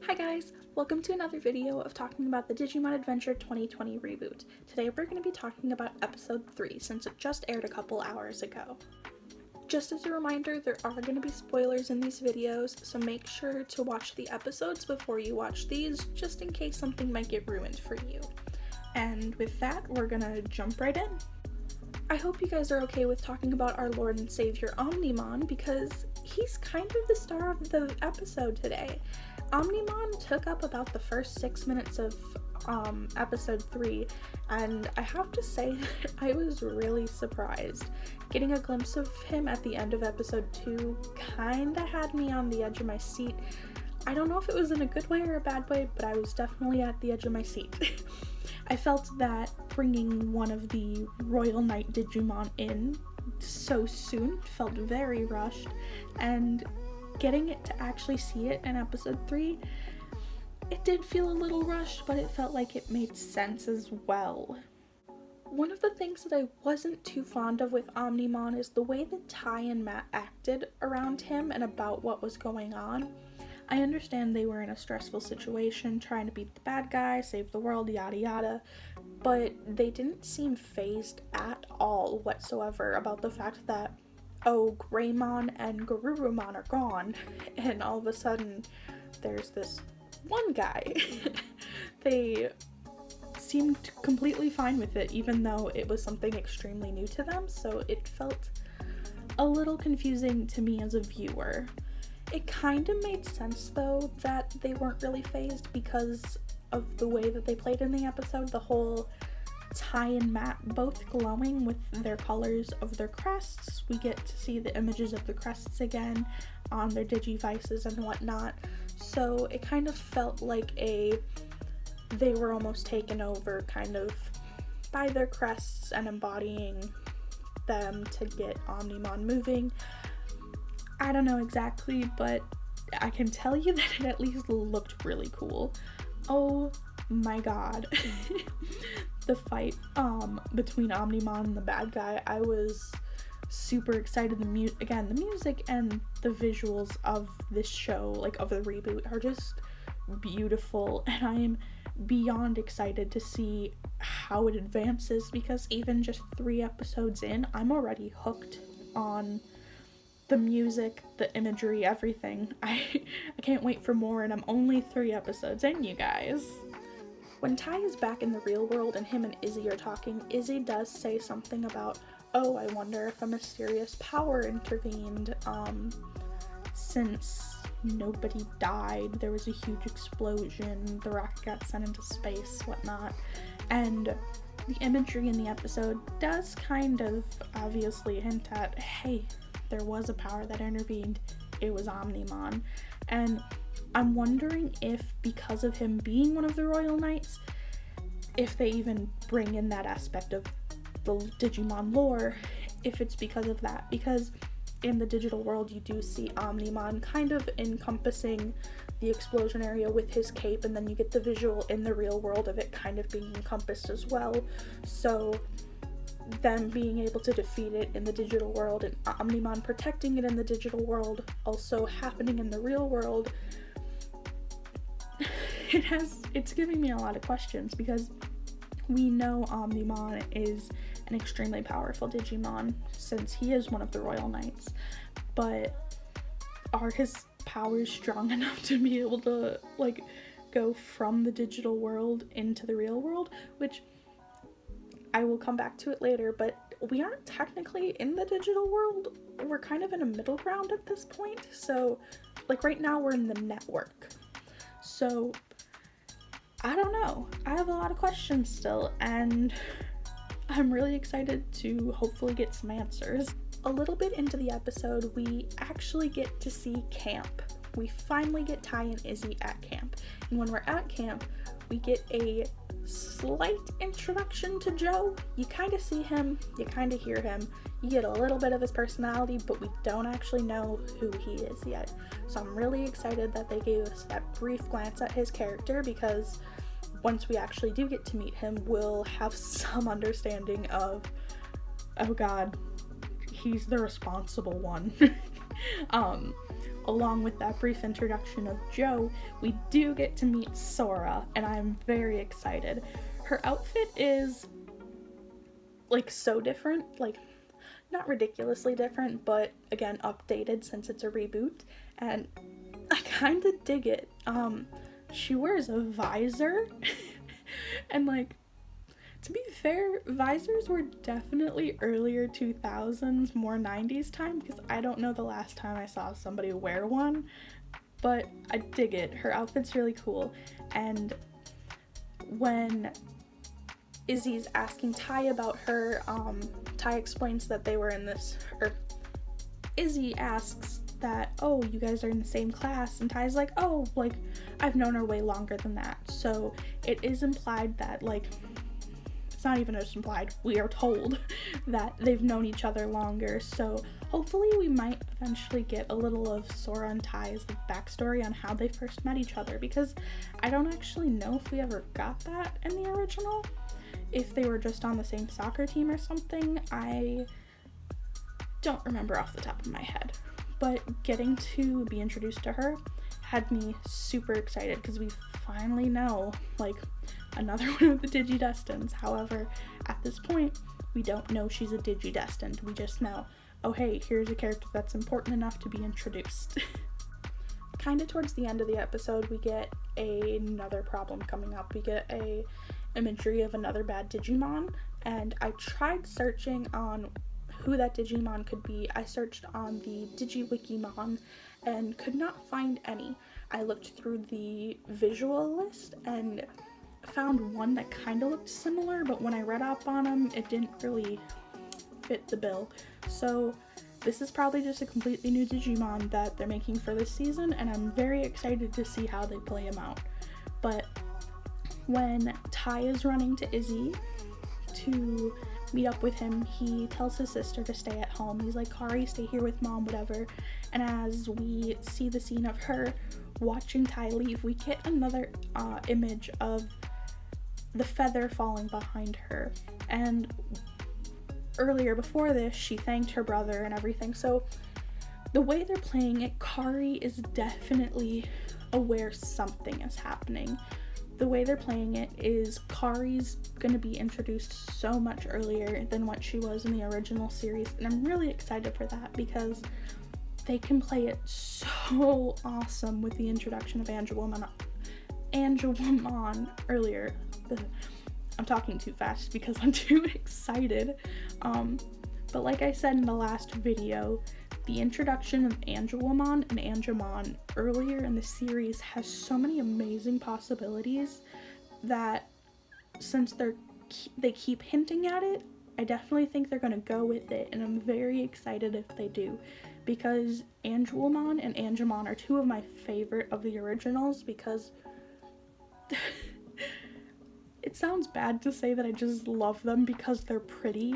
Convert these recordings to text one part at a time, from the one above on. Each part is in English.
Hi guys, welcome to another video of talking about the Digimon Adventure 2020 reboot. Today we're going to be talking about episode 3 since it just aired a couple hours ago. Just as a reminder, there are going to be spoilers in these videos, so make sure to watch the episodes before you watch these, just in case something might get ruined for you. And with that, we're gonna jump right in. I hope you guys are okay with talking about our Lord and Savior Omnimon, because he's kind of the star of the episode today. Omnimon took up about the first 6 minutes of episode 3, and I have to say that I was really surprised. Getting a glimpse of him at the end of episode 2 kinda had me on the edge of my seat. I don't know if it was in a good way or a bad way, but I was definitely at the edge of my seat. I felt that bringing one of the Royal Knight Digimon in so soon felt very rushed, and getting it to actually see it in episode 3, it did feel a little rushed, but it felt like it made sense as well. One of the things that I wasn't too fond of with Omnimon is the way that Tiein Map acted around him and about what was going on. I understand they were in a stressful situation, trying to beat the bad guy, save the world, yada yada, but they didn't seem fazed at all whatsoever about the fact that, oh, Greymon and Garurumon are gone, and all of a sudden there's this one guy. They seemed completely fine with it, even though it was something extremely new to them, so it felt a little confusing to me as a viewer. It kind of made sense, though, that they weren't really fazed because of the way that they played in the episode. The whole Tiein Map both glowing with their colors of their crests. We get to see the images of the crests again on their digivices and whatnot. So it kind of felt like they were almost taken over kind of by their crests and embodying them to get Omnimon moving. I don't know exactly, but I can tell you that it at least looked really cool. Oh my god. The fight between Omnimon and the bad guy, I was super excited. The music and the visuals of this show, like of the reboot, are just beautiful, and I am beyond excited to see how it advances, because even just 3 episodes in, I'm already hooked on the music, the imagery, everything. I can't wait for more, and I'm only 3 episodes in, you guys. When Tai is back in the real world and him and Izzie are talking, Izzie does say something about, oh, I wonder if a mysterious power intervened, since nobody died, there was a huge explosion, the rocket got sent into space, whatnot, and the imagery in the episode does kind of obviously hint at, hey, there was a power that intervened, it was Omnimon. And I'm wondering if, because of him being one of the Royal Knights, if they even bring in that aspect of the Digimon lore, if it's because of that, because in the digital world you do see Omnimon kind of encompassing the explosion area with his cape, and then you get the visual in the real world of it kind of being encompassed as well. So them being able to defeat it in the digital world and Omnimon protecting it in the digital world also happening in the real world, it's giving me a lot of questions, because we know Omnimon is an extremely powerful Digimon since he is one of the Royal Knights, but are his powers strong enough to be able to like go from the digital world into the real world? Which I will come back to it later, but we aren't technically in the digital world. We're kind of in a middle ground at this point. So, like right now we're in the network. So, I don't know. I have a lot of questions still, and I'm really excited to hopefully get some answers. A little bit into the episode, we actually get to see camp. We finally get Tai and Izzie at camp. And when we're at camp, we get a slight introduction to Joe. You kind of see him, you kind of hear him, you get a little bit of his personality, but we don't actually know who he is yet. So I'm really excited that they gave us that brief glance at his character, because once we actually do get to meet him, we'll have some understanding of, oh god, he's the responsible one. Along with that brief introduction of Joe, we do get to meet Sora, and I'm very excited. Her outfit is, like, so different, like, not ridiculously different, but again, updated since it's a reboot, and I kind of dig it. She wears a visor, and, like, to be fair, visors were definitely earlier 2000s, more 90s time, because I don't know the last time I saw somebody wear one, but I dig it. Her outfit's really cool, and when Izzie's asking Ty about her, Ty explains that they were in this, or Izzie asks that, oh, you guys are in the same class, and Ty's like, oh, like, I've known her way longer than that, so it is implied that, like, not even just implied, we are told that they've known each other longer, so hopefully we might eventually get a little of Sora and Ty's backstory on how they first met each other, because I don't actually know if we ever got that in the original, if they were just on the same soccer team or something. I don't remember off the top of my head, but getting to be introduced to her had me super excited, because we finally know, like, another one of the Digidestins. However, at this point, we don't know she's a Digidestined. We just know, oh hey, here's a character that's important enough to be introduced. Kind of towards the end of the episode, we get another problem coming up. We get a imagery of another bad Digimon, and I tried searching on who that Digimon could be. I searched on the DigiWikimon and could not find any. I looked through the visual list and found one that kind of looked similar, but when I read up on them, it didn't really fit the bill. So this is probably just a completely new Digimon that they're making for this season, and I'm very excited to see how they play him out. But when Ty is running to Izzie to meet up with him, he tells his sister to stay at home. He's like, Kari, stay here with mom, whatever. And as we see the scene of her watching Ty leave, we get another image of the feather falling behind her, and earlier before this she thanked her brother and everything. So the way they're playing it, Kari is definitely aware something is happening. The way they're playing it is Kari's gonna be introduced so much earlier than what she was in the original series, and I'm really excited for that because they can play it so awesome with the introduction of Angelomon earlier. I'm talking too fast because I'm too excited. But like I said in the last video, the introduction of Angelomon and Angemon earlier in the series has so many amazing possibilities that since they keep hinting at it, I definitely think they're gonna go with it, and I'm very excited if they do, because Angelomon and Angemon are two of my favorite of the originals, because it sounds bad to say that I just love them because they're pretty,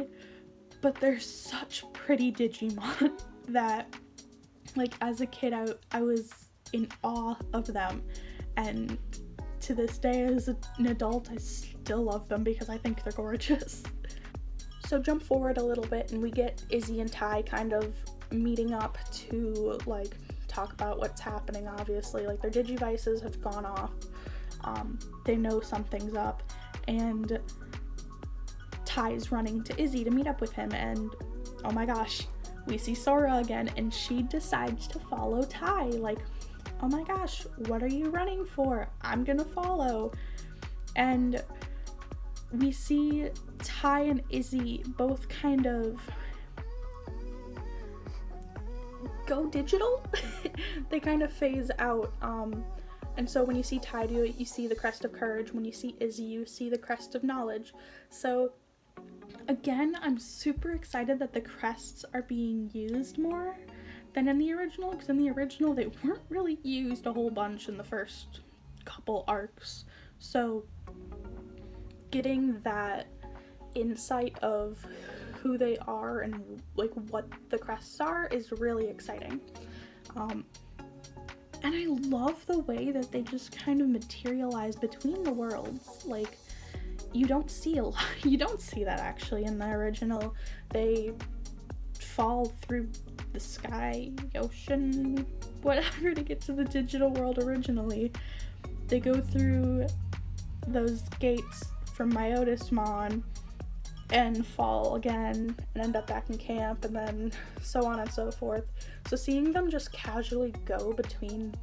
but they're such pretty Digimon that, like, as a kid, I was in awe of them, and to this day as an adult, I still love them because I think they're gorgeous. So jump forward a little bit and we get Izzie and Ty kind of meeting up to, like, talk about what's happening. Obviously, like, their Digivices have gone off. They know something's up, and Ty's running to Izzie to meet up with him, and oh my gosh, we see Sora again, and she decides to follow Ty. Like, oh my gosh, what are you running for? I'm gonna follow. And we see Ty and Izzie both kind of go digital. They kind of phase out. And so when you see Ty do it, you see the crest of courage. When you see Izzie, you see the crest of knowledge. So again, I'm super excited that the crests are being used more than in the original, because in the original they weren't really used a whole bunch in the first couple arcs. So getting that insight of who they are and, like, what the crests are is really exciting. And I love the way that they just kind of materialize between the worlds. Like, you don't see that actually in the original. They fall through the sky, ocean, whatever, to get to the digital world originally. They go through those gates from Myotismon and fall again and end up back in camp, and then so on and so forth. So seeing them just casually go between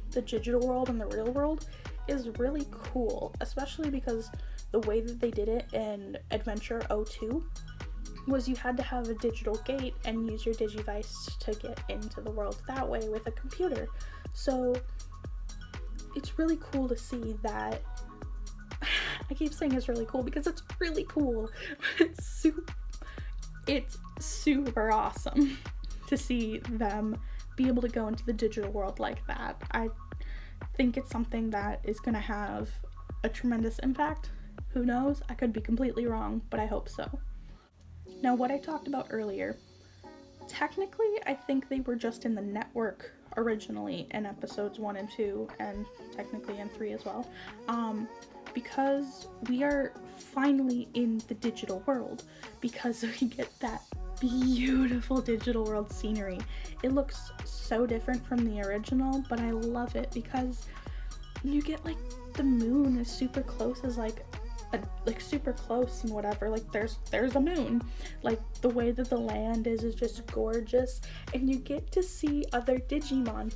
the digital world and the real world is really cool, especially because the way that they did it in Adventure 02 was you had to have a digital gate and use your Digivice to get into the world that way with a computer. So it's really cool to see that. I keep saying it's really cool because it's really cool. It's super awesome to see them be able to go into the digital world like that. I think it's something that is going to have a tremendous impact. Who knows? I could be completely wrong, but I hope so. Now, what I talked about earlier, technically I think they were just in the network originally in episodes 1 and 2, and technically in 3 as well, because we are finally in the digital world, because we get that beautiful digital world scenery. It looks so different from the original, but I love it because you get like the moon is super close as like super close and whatever, like there's a moon, like the way that the land is just gorgeous, and you get to see other Digimon,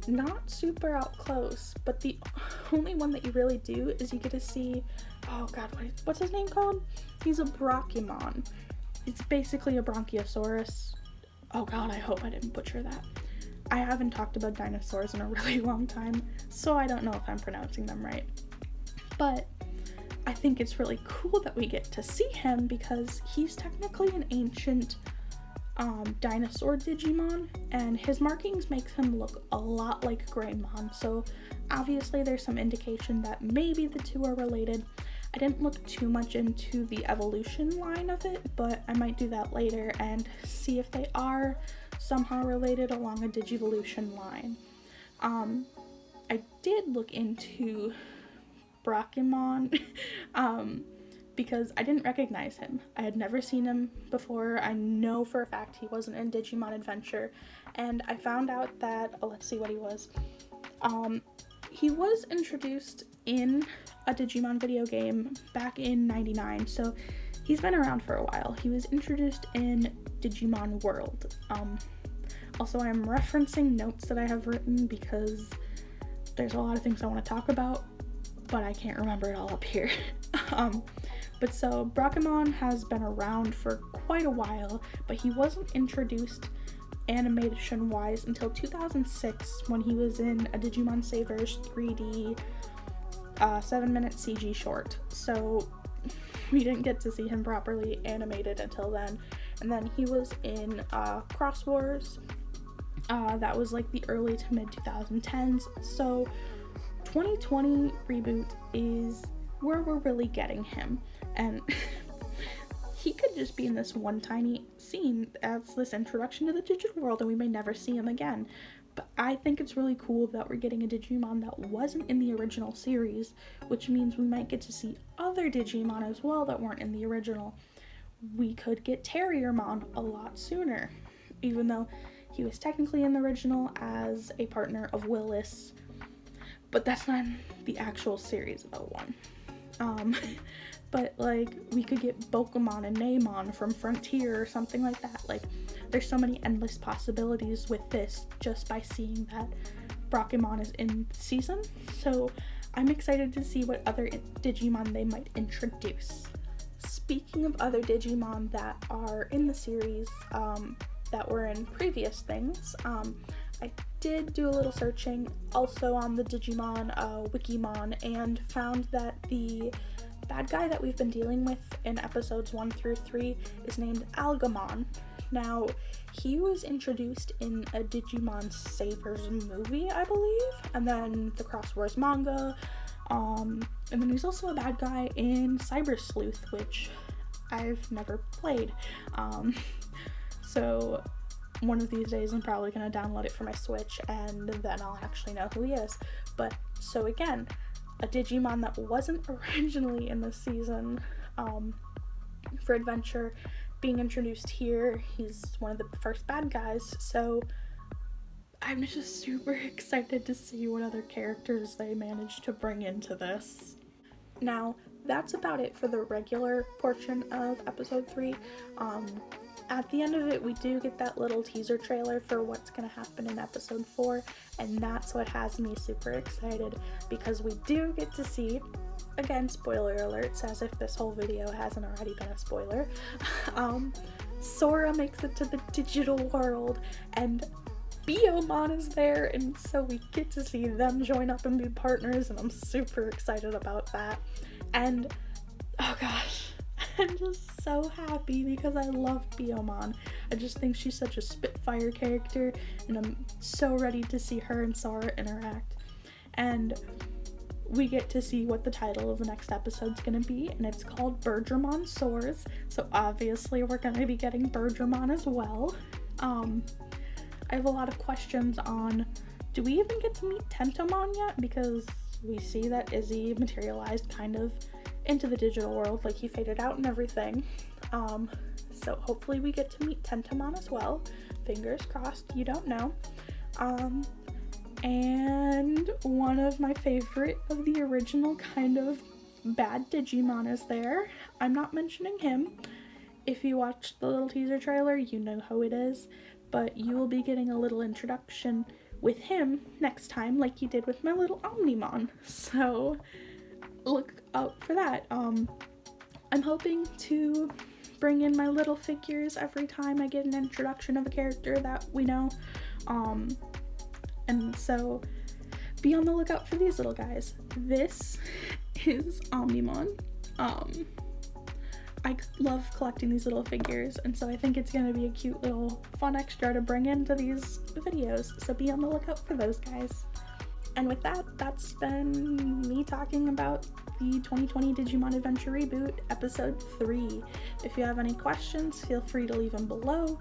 not super out close, but the only one that you really do is you get to see, oh god, what's his name called? He's a Brachymon. It's basically a Bronchiosaurus. Oh god, I hope I didn't butcher that. I haven't talked about dinosaurs in a really long time, so I don't know if I'm pronouncing them right. But I think it's really cool that we get to see him because he's technically an ancient dinosaur Digimon, and his markings makes him look a lot like Greymon, so obviously there's some indication that maybe the two are related. I didn't look too much into the evolution line of it, but I might do that later and see if they are somehow related along a Digivolution line. I did look into Brachymon because I didn't recognize him. I had never seen him before. I know for a fact he wasn't in Digimon Adventure, and I found out that, let's see what he was. He was introduced in a Digimon video game back in '99, so he's been around for a while. He was introduced in Digimon World. Also, I'm referencing notes that I have written because there's a lot of things I want to talk about, but I can't remember it all up here. But so Brachymon has been around for quite a while, but he wasn't introduced animation wise until 2006 when he was in a Digimon Savers 3D 7-minute CG short. So we didn't get to see him properly animated until then. And then he was in Cross Wars. That was like the early to mid 2010s. So 2020 reboot is where we're really getting him, and he could just be in this one tiny scene as this introduction to the digital world, and we may never see him again. But I think it's really cool that we're getting a Digimon that wasn't in the original series, which means we might get to see other Digimon as well that weren't in the original. We could get Terriermon a lot sooner, even though he was technically in the original as a partner of Willis, but that's not the actual series of one. But like we could get Bokumon and Neimon from Frontier or something like that. Like there's so many endless possibilities with this just by seeing that Brachymon is in the season. So I'm excited to see what other Digimon they might introduce. Speaking of other Digimon that are in the series, that were in previous things, I did do a little searching also on the Digimon Wikimon and found that the bad guy that we've been dealing with in episodes 1 through 3 is named Algamon. Now, he was introduced in a Digimon Savers movie, I believe, and then the Cross Wars manga, and then he's also a bad guy in Cyber Sleuth, which I've never played. So one of these days I'm probably going to download it for my Switch, and then I'll actually know who he is. But so again, a Digimon that wasn't originally in this season for Adventure being introduced here. He's one of the first bad guys, so I'm just super excited to see what other characters they manage to bring into this. Now, that's about it for the regular portion of episode 3. At the end of it, we do get that little teaser trailer for what's going to happen in episode 4, and that's what has me super excited, because we do get to see, again, spoiler alerts, as if this whole video hasn't already been a spoiler, Sora makes it to the digital world, and Omnimon is there, and so we get to see them join up and be partners, and I'm super excited about that. And oh gosh, I'm just so happy because I love Omnimon. I just think she's such a spitfire character, and I'm so ready to see her and Sora interact. And we get to see what the title of the next episode's gonna be, and it's called Bergermon Soars, so obviously we're gonna be getting Bergermon as well. I have a lot of questions on, do we even get to meet Tentomon yet? Because we see that Izzie materialized kind of into the digital world, like he faded out and everything. So hopefully we get to meet Tentomon as well. Fingers crossed, you don't know. And one of my favorite of the original kind of bad Digimon is there. I'm not mentioning him. If you watched the little teaser trailer, you know who it is. But you will be getting a little introduction with him next time, like you did with my little Omnimon. So look out for that. I'm hoping to bring in my little figures every time I get an introduction of a character that we know. And so be on the lookout for these little guys. This is Omnimon. I love collecting these little figures, and so I think it's going to be a cute little fun extra to bring into these videos, so be on the lookout for those guys. And with that, that's been me talking about the 2020 Digimon Adventure Reboot, Episode 3. If you have any questions, feel free to leave them below.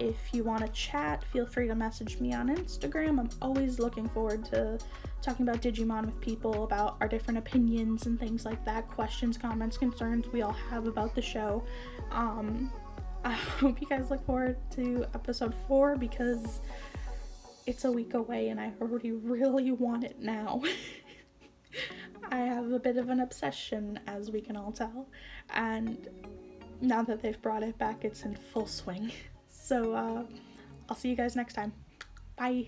If you want to chat, feel free to message me on Instagram. I'm always looking forward to talking about Digimon with people, about our different opinions and things like that, questions, comments, concerns we all have about the show. I hope you guys look forward to episode 4, because it's a week away and I already really want it now. I have a bit of an obsession, as we can all tell, and now that they've brought it back, it's in full swing. So I'll see you guys next time. Bye.